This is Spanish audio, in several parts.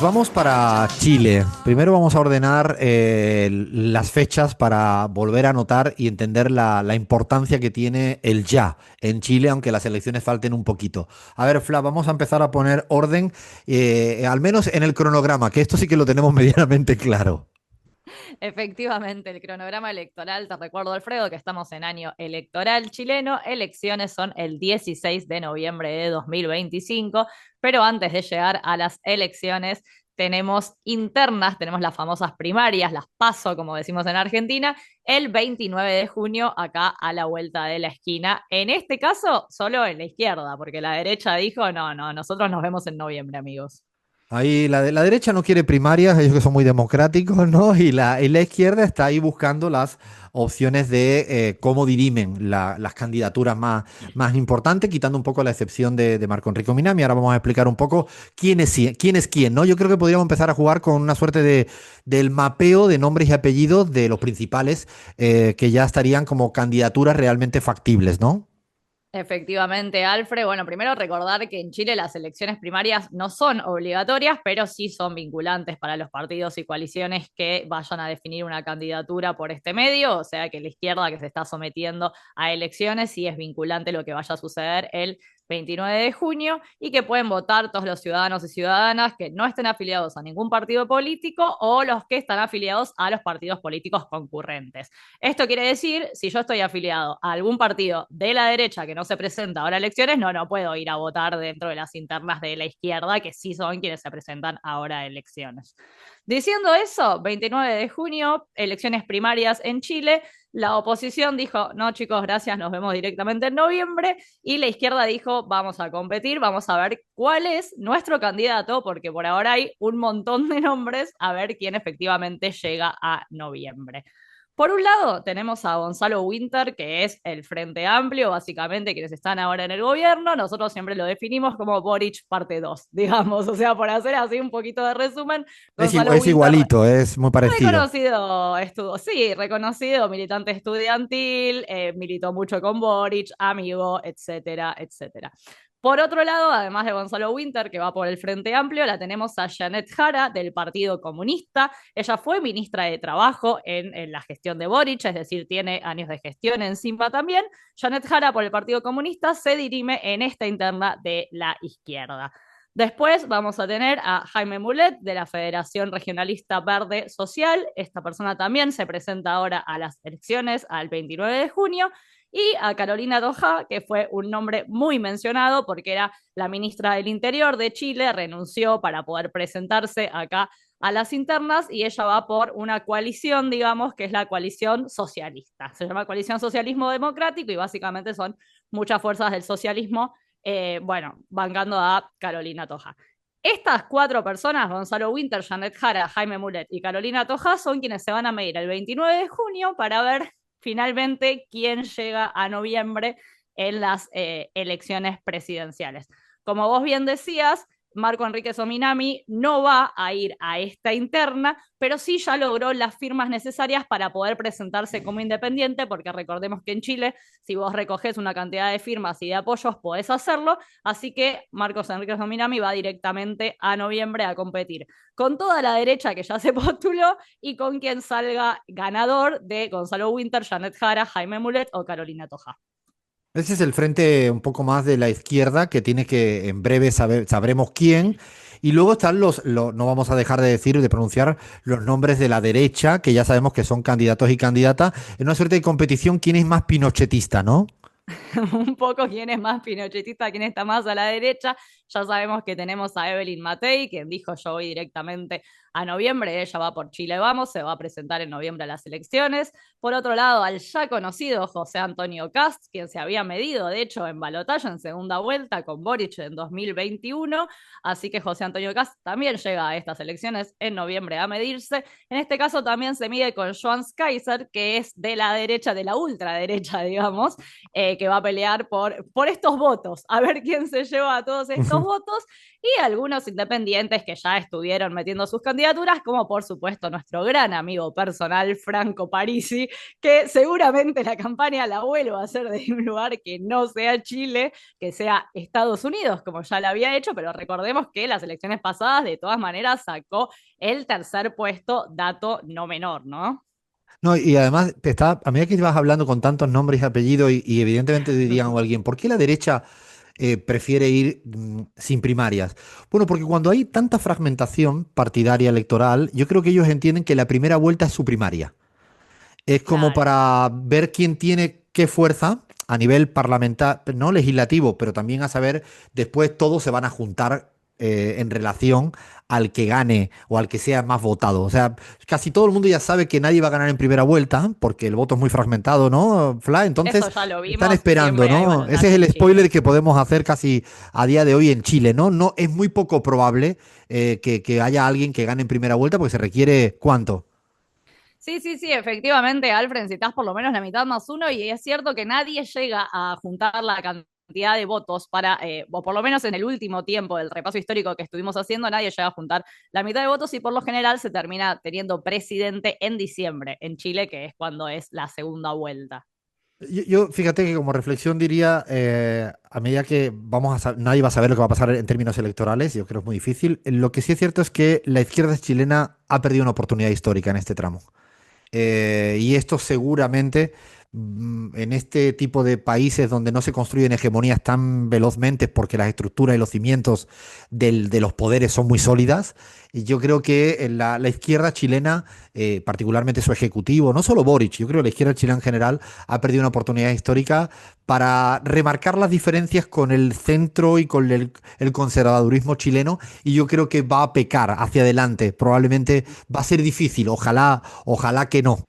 vamos para Chile. Primero vamos a ordenar las fechas para volver a anotar y entender la importancia que tiene el ya en Chile, aunque las elecciones falten un poquito. A ver, Fla, vamos a empezar a poner orden, al menos en el cronograma, que esto sí que lo tenemos medianamente claro. Efectivamente, el cronograma electoral, te recuerdo, Alfredo, que estamos en año electoral chileno. Elecciones son el 16 de noviembre de 2025, pero antes de llegar a las elecciones tenemos internas, tenemos las famosas primarias, las PASO, como decimos en Argentina, el 29 de junio, acá a la vuelta de la esquina. En este caso, solo en la izquierda, porque la derecha dijo, no, no, nosotros nos vemos en noviembre, amigos. Ahí la derecha no quiere primarias, ellos que son muy democráticos, ¿no? Y la izquierda está ahí buscando las opciones de cómo dirimen las candidaturas más importantes, quitando un poco la excepción de Marco Enrique Minami. Ahora vamos a explicar un poco quién es quién, ¿no? Yo creo que podríamos empezar a jugar con una suerte del mapeo de nombres y apellidos de los principales que ya estarían como candidaturas realmente factibles, ¿no? Efectivamente, Alfred. Bueno, primero recordar que en Chile las elecciones primarias no son obligatorias, pero sí son vinculantes para los partidos y coaliciones que vayan a definir una candidatura por este medio, o sea que la izquierda que se está sometiendo a elecciones sí es vinculante lo que vaya a suceder el 29 de junio y que pueden votar todos los ciudadanos y ciudadanas que no estén afiliados a ningún partido político o los que están afiliados a los partidos políticos concurrentes. Esto quiere decir, si yo estoy afiliado a algún partido de la derecha que no se presenta ahora a elecciones, no, no puedo ir a votar dentro de las internas de la izquierda, que sí son quienes se presentan ahora a elecciones. Diciendo eso, 29 de junio, elecciones primarias en Chile, la oposición dijo, no chicos, gracias, nos vemos directamente en noviembre, y la izquierda dijo, vamos a competir, vamos a ver cuál es nuestro candidato, porque por ahora hay un montón de nombres, a ver quién efectivamente llega a noviembre. Por un lado, tenemos a Gonzalo Winter, que es el Frente Amplio, básicamente quienes están ahora en el gobierno. Nosotros siempre lo definimos como Boric parte 2, digamos. O sea, por hacer así un poquito de resumen, Gonzalo Es Winter, igualito, es muy parecido. reconocido, sí, reconocido militante estudiantil, militó mucho con Boric, amigo, etcétera, etcétera. Por otro lado, además de Gonzalo Winter, que va por el Frente Amplio, la tenemos a Janet Jara del Partido Comunista. Ella fue ministra de Trabajo en la gestión de Boric, es decir, tiene años de gestión encima también. Janet Jara por el Partido Comunista se dirime en esta interna de la izquierda. Después vamos a tener a Jaime Mulet de la Federación Regionalista Verde Social. Esta persona también se presenta ahora a las elecciones al 29 de junio. Y a Carolina Toja, que fue un nombre muy mencionado porque era la ministra del Interior de Chile, renunció para poder presentarse acá a las internas y ella va por una coalición, digamos, que es la coalición socialista. Se llama Coalición Socialismo Democrático y básicamente son muchas fuerzas del socialismo, bueno, bancando a Carolina Toja. Estas cuatro personas, Gonzalo Winter, Janet Jara, Jaime Mulet y Carolina Toja, son quienes se van a medir el 29 de junio para ver finalmente quién llega a noviembre en las elecciones presidenciales. Como vos bien decías, Marco Enrique Sominami no va a ir a esta interna, pero sí ya logró las firmas necesarias para poder presentarse como independiente, porque recordemos que en Chile, si vos recoges una cantidad de firmas y de apoyos, podés hacerlo, así que Marcos Enrique Sominami va directamente a noviembre a competir con toda la derecha que ya se postuló y con quien salga ganador de Gonzalo Winter, Janet Jara, Jaime Mulet o Carolina Toja. Ese es el frente un poco más de la izquierda que tiene que, en breve sabremos quién. Y luego están no vamos a dejar de decir, de pronunciar los nombres de la derecha, que ya sabemos que son candidatos y candidatas, en una suerte de competición, quién es más pinochetista, ¿no? Un poco quién es más pinochetista, quién está más a la derecha. Ya sabemos que tenemos a Evelyn Matei, quien dijo yo voy directamente a noviembre, ella va por Chile Vamos, se va a presentar en noviembre a las elecciones. Por otro lado, al ya conocido José Antonio Cast, quien se había medido, de hecho, en balotaje en segunda vuelta con Boric en 2021, así que José Antonio Cast también llega a estas elecciones en noviembre a medirse. En este caso también se mide con Joan Kaiser, que es de la derecha, de la ultraderecha, digamos, que va a pelear por estos votos, a ver quién se lleva a todos estos votos. y algunos independientes que ya estuvieron metiendo sus candidaturas, como por supuesto nuestro gran amigo personal Franco Parisi, que seguramente la campaña la vuelva a hacer de un lugar que no sea Chile, que sea Estados Unidos, como ya lo había hecho, pero recordemos que las elecciones pasadas de todas maneras sacó el tercer puesto, dato no menor, ¿no? No, y además, a medida que ibas hablando con tantos nombres y apellidos, y evidentemente dirían a alguien, ¿por qué la derecha prefiere ir sin primarias? Bueno, porque cuando hay tanta fragmentación partidaria electoral, yo creo que ellos entienden que la primera vuelta es su primaria. Es como Claro. para ver quién tiene qué fuerza a nivel parlamentar, no legislativo, pero también a saber, después todos se van a juntar en relación al que gane o al que sea más votado. O sea, casi todo el mundo ya sabe que nadie va a ganar en primera vuelta, porque el voto es muy fragmentado, ¿no, Fla? Eso Entonces, ya lo están vimos, esperando, siempre hay ¿no? Ese es balotaje en el spoiler Chile. que podemos hacer casi a día de hoy en Chile, ¿no? No, es muy poco probable que haya alguien que gane en primera vuelta, porque se requiere, ¿cuánto? Sí, sí, sí, efectivamente, Alfred, necesitas por lo menos la mitad más uno y es cierto que nadie llega a juntar la cantidad de votos para, o por lo menos en el último tiempo del repaso histórico que estuvimos haciendo, nadie llega a juntar la mitad de votos y por lo general se termina teniendo presidente en diciembre en Chile, que es cuando es la segunda vuelta. Fíjate que como reflexión diría, a medida que nadie va a saber lo que va a pasar en términos electorales, yo creo que es muy difícil. Lo que sí es cierto es que la izquierda chilena ha perdido una oportunidad histórica en este tramo. Y esto seguramente en este tipo de países donde no se construyen hegemonías tan velozmente porque las estructuras y los cimientos de los poderes son muy sólidas, y yo creo que la izquierda chilena, particularmente su ejecutivo, no solo Boric, yo creo que la izquierda chilena en general ha perdido una oportunidad histórica para remarcar las diferencias con el centro y con el conservadurismo chileno, y yo creo que va a pecar hacia adelante. Probablemente va a ser difícil, ojalá que no.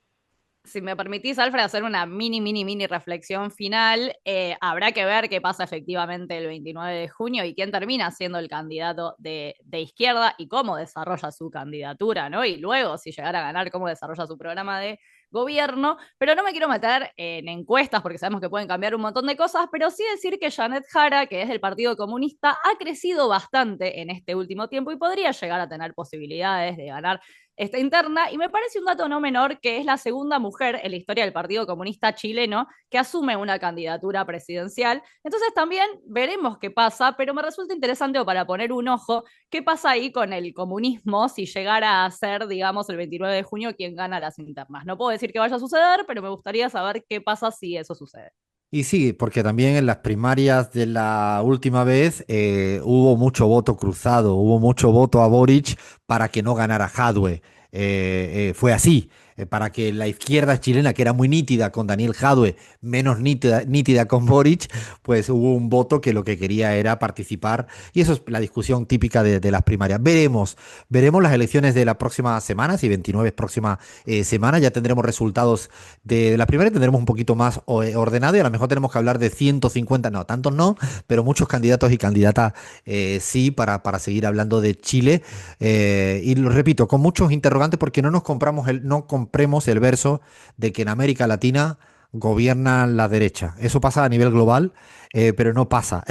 Si me permitís, Alfred, hacer una mini reflexión final, habrá que ver qué pasa efectivamente el 29 de junio y quién termina siendo el candidato de izquierda y cómo desarrolla su candidatura, ¿no? Y luego, si llegara a ganar, cómo desarrolla su programa de gobierno. Pero no me quiero meter en encuestas porque sabemos que pueden cambiar un montón de cosas, pero sí decir que Janet Jara, que es del Partido Comunista, ha crecido bastante en este último tiempo y podría llegar a tener posibilidades de ganar esta interna, y me parece un dato no menor que es la segunda mujer en la historia del Partido Comunista chileno que asume una candidatura presidencial. Entonces también veremos qué pasa, pero me resulta interesante o para poner un ojo, qué pasa ahí con el comunismo si llegara a ser, digamos, el 29 de junio quien gana las internas. No puedo decir que vaya a suceder, pero me gustaría saber qué pasa si eso sucede. Y sí, porque también en las primarias de la última vez hubo mucho voto cruzado, hubo mucho voto a Boric para que no ganara Jadwe. Fue así, para que la izquierda chilena, que era muy nítida con Daniel Jadwe, menos nítida con Boric, pues hubo un voto que lo que quería era participar. Y eso es la discusión típica de las primarias. Veremos las elecciones de la próxima semana, si 29 es próxima semana, ya tendremos resultados de la primera, tendremos un poquito más ordenado, y a lo mejor tenemos que hablar de 150, no, tantos no, pero muchos candidatos y candidatas sí, para seguir hablando de Chile. Y lo repito, con muchos interrogantes, porque no compremos el verso de que en América Latina gobierna la derecha. Eso pasa a nivel global, pero no pasa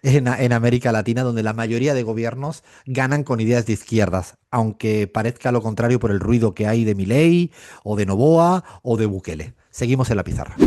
en América Latina, donde la mayoría de gobiernos ganan con ideas de izquierdas, aunque parezca lo contrario por el ruido que hay de Milei o de Noboa o de Bukele. Seguimos en la pizarra.